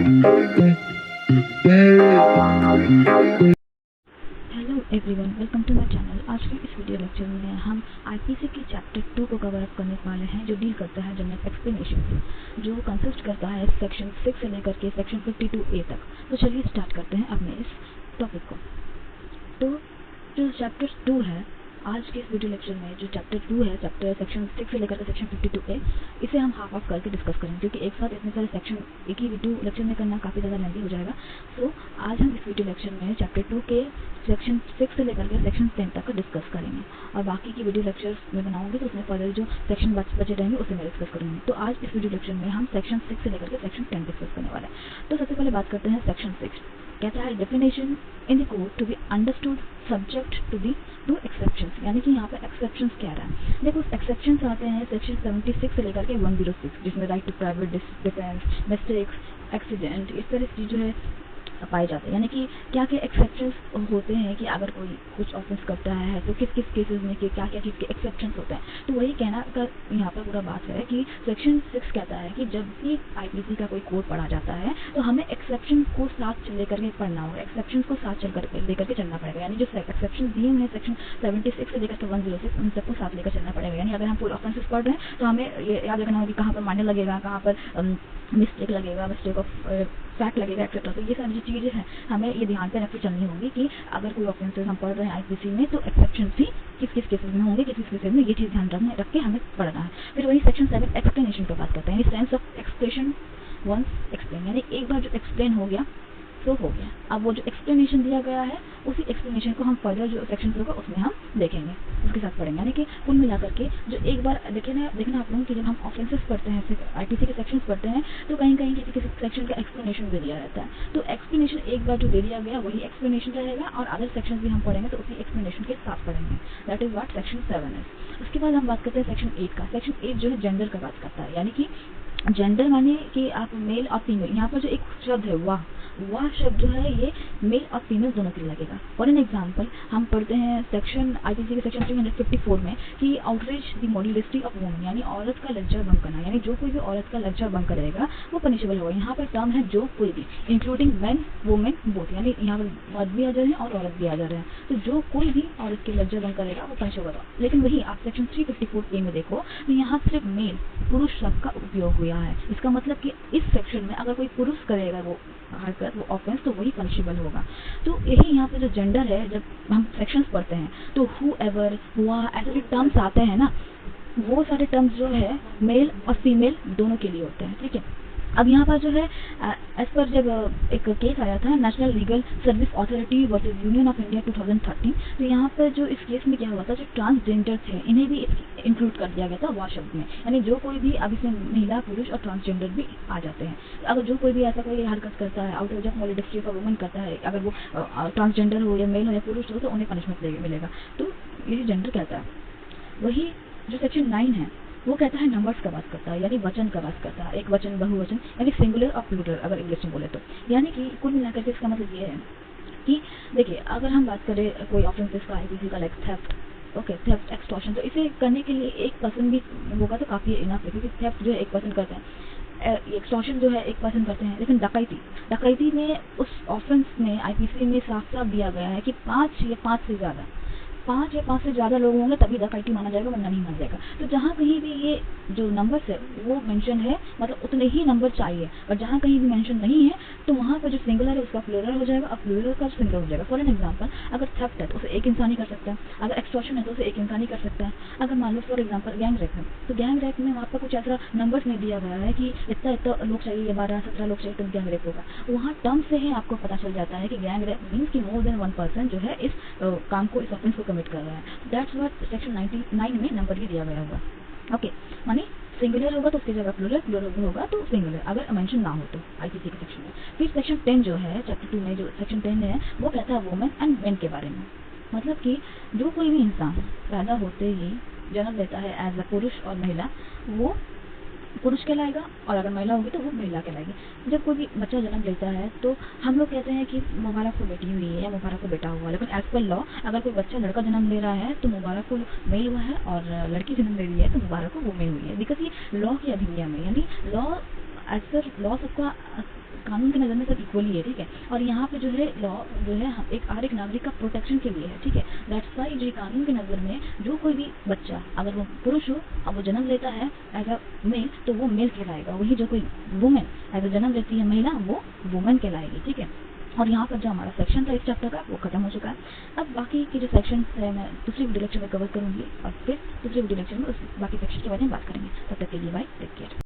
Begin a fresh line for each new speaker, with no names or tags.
Hello everyone, welcome to my channel. आज के इस वीडियो लेक्चर में हम आईपीसी के चैप्टर 2 को कवर अप करने वाले हैं, जो डील करता है जनरल एक्सप्लेनेशन से, जो कंसिस्ट करता है सेक्शन 6 से लेकर के सेक्शन 52A तक। तो चलिए स्टार्ट करते हैं अपने इस टॉपिक को। तो जो चैप्टर 2 है, आज के इस वीडियो लेक्चर में जो चैप्टर 2 है, चैप्टर सेक्शन 6 से लेकर के सेक्शन 52A, इसे हम हाफ ऑफ करके डिस्कस करेंगे, क्योंकि एक साथ इतने सारे सेक्शन एक ही वीडियो लेक्चर में करना काफ़ी ज़्यादा लेंथी हो जाएगा। तो आज हम इस वीडियो लेक्चर में चैप्टर 2 के सेक्शन 6 से लेकर के सेक्शन 10 तक का डिस्कस करेंगे, और बाकी की वीडियो लेक्चर्स में बनाऊंगी तो उसमें फर्दर जो सेक्शन बचे रहेंगे उसे मैं डिस्कस करूंगी। तो आज इस वीडियो लेक्चर में हम सेक्शन 6 से लेकर के सेक्शन 10 डिस्कस करने वाले हैं। तो सबसे पहले बात करते हैं सेक्शन 6। कहता है definition in the code to be understood subject to the to exceptions, यानी कि यहाँ पे एक्सेप्शंस क्या रहा है। देखो, एक्सेप्शंस आते हैं सेक्शन 76 से लेकर के 106, जिसमें right to private defence, mistakes, accident, इस तरह की जो है पाए जाते हैं। यानी कि क्या क्या एक्सेप्शंस होते हैं कि अगर कोई कुछ ऑफेंस करता है तो किस किस केसेस में कि क्या क्या चीज़ के एक्सेप्शंस होते हैं। तो वही कहना का यहाँ पर पूरा बात है कि सेक्शन 6 कहता है कि जब भी आईपीसी का कोई कोड पढ़ा जाता है तो हमें एक्सेप्शन को साथ लेकर के पढ़ना होगा, एक्सेप्शन को साथ लेकर के चलना पड़ेगा। यानी जो एक्सेप्शन दिए हुए हैं सेक्शन 76 से लेकर के 106, उन सबको साथ लेकर चलना पड़ेगा। यानी अगर हम कोई ऑफेंसेस पढ़ रहे हैं तो हमें ये याद रखना होगा कि कहाँ पर माइनर लगेगा, कहाँ पर मिस्टेक लगेगा, मिस्टेक ऑफ फैक्ट लगेगा, एक्सेट्रा। तो ये सारी जो चीज़ें हैं हमें ये ध्यान पे रख के चलनी होगी कि अगर कोई ऑफेंसेस हम पढ़ रहे हैं आईपीसी में तो एक्सेप्शन भी किस किस केसेस में होंगे, किस किस केसेस में, ये चीज़ ध्यान रख के हमें पढ़ना है। फिर वही सेक्शन 7 एक्सप्लेनेशन पर बात करते हैं, sense of expression once explain, यानी एक बार जो एक्सप्लेन हो गया तो हो गया। अब वो जो एक्सप्लेनेशन दिया गया है उसी एक्सप्लेनेशन को हम फर्दर जो सेक्शन होगा उसमें हम देखेंगे, उसके साथ पढ़ेंगे। यानी कि कुल मिलाकर के जो एक बार देखना आप लोगों कि जब हम ऑफेंसेस पढ़ते हैं, आईपीसी के सेक्शंस पढ़ते हैं, तो कहीं कहीं किसी किसी सेक्शन का एक्सप्लेनेशन भी दिया रहता है। तो एक्सप्लेनेशन एक बार जो दे दिया गया वही एक्सप्लेनेशन रहेगा, और अदर सेक्शन भी हम पढ़ेंगे तो उसी एक्सप्लेनेशन के साथ पढ़ेंगे। दैट इज व्हाट सेक्शन 7 है। उसके बाद हम बात करते हैं सेक्शन 8 का। सेक्शन 8 जो है जेंडर का बात करता है, यानी कि जेंडर माने कि आप मेल और फीमेल, यहाँ पर जो एक शब्द है वह शब्द जो है ये मेल और फीमेल दोनों के लिए लगेगा। फॉर एन एग्जाम्पल हम पढ़ते हैं सेक्शन आईपीसी के सेक्शन 354 में कि outreach the modality of woman, यानी औरत का लज्जा भंग करना, यानी जो कोई भी औरत का लज्जा भंग करेगा वो पनिशेबल होगा। यहाँ पर टर्म है जो कोई भी, इंक्लूडिंग मैन वुमेन बोथ, यानी यहाँ पर मर्द भी आ जा रहे हैं और औरत भी आ जा रहे हैं। तो जो कोई भी औरत की लज्जा भंग करेगा वो पनिशेबल होगा। लेकिन वही आप सेक्शन 354A में देखो तो यहाँ सिर्फ मेल, पुरुष शब्द का उपयोग हुआ है। इसका मतलब कि इस सेक्शन में अगर कोई पुरुष करेगा वो हरकत, वो ऑफेंस, तो वही पनिशेबल होगा। तो यही यहाँ पे जो जेंडर है, जब हम सेक्शंस पढ़ते हैं तो हु एवर, हुआ, ऐसे जो टर्म्स आते हैं ना, वो सारे टर्म्स जो है मेल और फीमेल दोनों के लिए होते हैं। ठीक है। अब यहाँ पर जो है एज पर जब एक केस आया था national legal service authority versus union of India 2013, तो यहाँ पर जो इस केस में क्या हुआ था, जो ट्रांसजेंडर थे इन्हें भी इंक्लूड कर दिया गया था वह शब्द में। यानी जो कोई भी, अब इसमें महिला, पुरुष और ट्रांसजेंडर भी आ जाते हैं। अगर जो कोई भी ऐसा कोई हरकत करता है, outreach of modality of woman करता है, अगर वो ट्रांसजेंडर हो या मेल हो या पुरुष हो, तो उन्हें पनिशमेंट मिलेगा। तो ये जेंडर कहता है। वही जो सेक्शन 9 है वो कहता है नंबर्स का बात करता है, यानी वचन का बात करता है, एक वचन, बहुवचन, यानी सिंगुलर और प्लूरल अगर इंग्लिश में बोले तो। यानी कि कुल मिलाकर के इसका मतलब ये है कि देखिए, अगर हम बात करें कोई ऑफेंसेस का आईपीसी का, like theft, okay, theft, extortion, तो इसे करने के लिए एक पर्सन भी होगा तो काफ़ी इनफ है, क्योंकि थेफ्ट जो है एक पर्सन करते हैं, एक्सटॉर्शन जो है एक पर्सन करते हैं। लेकिन डकैती में उस ऑफेंस में आईपीसी में साफ साफ दिया गया है कि 5 या 5 से ज़्यादा लोग होंगे तभी डकैती माना जाएगा, वरना नहीं माना जाएगा। तो जहाँ कहीं भी ये जो नंबर्स है वो मेंशन है, मतलब उतने ही नंबर चाहिए, और जहाँ कहीं भी मेंशन नहीं है तो वहाँ पर जो सिंगुलर है उसका प्लूरल हो जाएगा और प्लूरल का सिंगुलर हो जाएगा। फॉर एन एग्जाम्पल, अगर थेफ्ट है तो उसे एक इंसान ही कर सकता है, अगर एक्सटॉर्शन है तो उसे एक इंसान ही कर सकता है। अगर मान लो फॉर एग्जाम्पल गैंग रेप है, तो गैंग रेप में वहाँ पर कुछ ऐसा नंबर्स नहीं दिया गया है कि इतना इतना लोग चाहिए, 12-17 लोग चाहिए तो गैंग रेप होगा। वहाँ टर्म से ही आपको पता चल जाता है कि गैंग रेप मीन्स कि मोर देन 1 पर्सन जो है इस काम को, इस ऑफेंस को कमिट कर रहा है। दैट्स व्हाट सेक्शन 99 में नंबर भी दिया गया होगा। ओके, माने सिंगुलर होगा तो उसकी जगह प्लूरल होगा तो सिंगुलर, अगर मेंशन ना हो तो आईपीसी के सेक्शन में। फिर सेक्शन 10 जो है चैप्टर 2 में, जो सेक्शन 10 है वो कहता है वुमेन एंड मेन के बारे में। मतलब कि जो कोई भी इंसान पैदा होते ही जन्म लेता है एज अ पुरुष और महिला, वो पुरुष कहलाएगा, और अगर महिला होगी तो वो महिला कहलाएगी। जब कोई भी बच्चा जन्म लेता है तो हम लोग कहते हैं कि मुबारक को बेटी हुई है या मुबारक को बेटा हुआ, लेकिन एज पर लॉ अगर कोई बच्चा लड़का जन्म ले रहा है तो मुबारक को मेल हुआ है, और लड़की जन्म ले रही है तो मुबारक को वुमेन हुई है। बिकॉज ये लॉ की अधिनियम है, यानी लॉ एज पर लॉ सबका कानून की नज़र में सब इक्वली है, ठीक है। और यहाँ पे जो है लॉ जो है हर एक नागरिक का प्रोटेक्शन के लिए है, ठीक है। दैट्स वाई जो कानून की नज़र में जो कोई भी बच्चा अगर वो पुरुष हो और वो जन्म लेता है एज अ मेल तो वो मेल कहलाएगा, वही जो कोई वुमेन एज अ जन्म लेती है महिला वो वुमेन कहलाएगी, ठीक है। और यहाँ पर जो हमारा सेक्शन था इस चैप्टर का वो खत्म हो चुका है। अब बाकी की जो सेक्शन है मैं दूसरी वीडियो लेक्चर में कवर करूँगी और फिर दूसरी वीडियो लेक्चर में उस बाकी सेक्शन के बारे में बात करेंगे। तब तक के लिए बाय, टेक केयर।